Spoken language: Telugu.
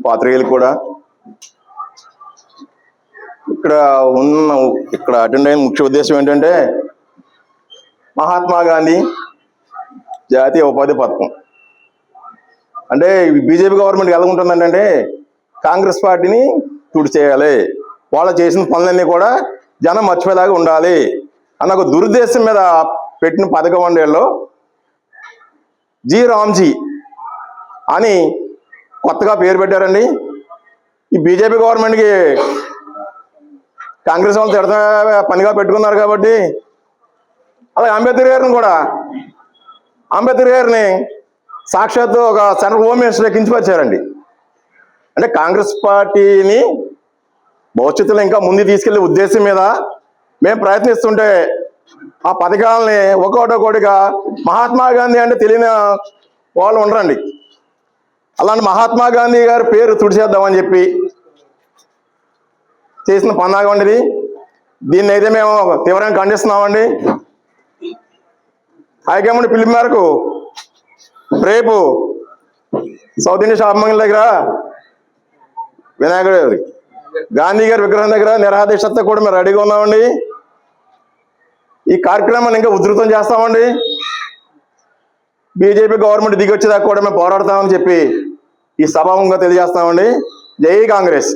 పాత్రికేయులు కూడా ఇక్కడ అటెండ్ అయిన ముఖ్య ఉద్దేశం ఏంటంటే మహాత్మా గాంధీ జాతీయ ఉపాధి పథకం. అంటే బీజేపీ గవర్నమెంట్ ఎలా ఉంటుందంటే కాంగ్రెస్ పార్టీని తుడిచేయాలి, వాళ్ళు చేసిన పనులన్నీ కూడా జనం మర్చిపోయేలాగా ఉండాలి అన్న ఒక దురుద్దేశం మీద పెట్టిన పథకం వందేళ్ళలో జీ రామ్జీ అని కొత్తగా పేరు పెట్టారండి. ఈ బీజేపీ గవర్నమెంట్కి కాంగ్రెస్ వాళ్ళు తిడతా పనిగా పెట్టుకున్నారు కాబట్టి అలాగే అంబేద్కర్ గారిని సాక్షాత్తు ఒక సెంట్రల్ హోమ్ మినిస్టర్ కించపరిచారండి. అంటే కాంగ్రెస్ పార్టీని భవిష్యత్తులో ఇంకా ముందు తీసుకెళ్లే ఉద్దేశం మీద మేము ప్రయత్నిస్తుంటే ఆ పథకాలని ఒక్కొక్కటిగా మహాత్మా గాంధీ అంటే తెలియని వాళ్ళు ఉండరండి. అలాంటి మహాత్మా గాంధీ గారి పేరు తుడిచేద్దామని చెప్పి చేసిన పన్నాగండి. దీన్ని అయితే మేము తీవ్రంగా ఖండిస్తున్నామండి. హైకమాండ్ పిలుపు మేరకు రేపు సౌత్ ఇండియా షాప్ మంగళ దగ్గర వినాయకుడు గాంధీ గారి విగ్రహం దగ్గర నిరాదీక్షతో కూడా మేము రెడీగా ఉన్నామండి. ఈ కార్యక్రమాన్ని ఇంకా ఉధృతం చేస్తామండి. బీజేపీ గవర్నమెంట్ దిగొచ్చేదాకా కూడా మేము పోరాడతామని చెప్పి ఈ సభాముఖంగా తెలియజేస్తామండి. జై కాంగ్రెస్.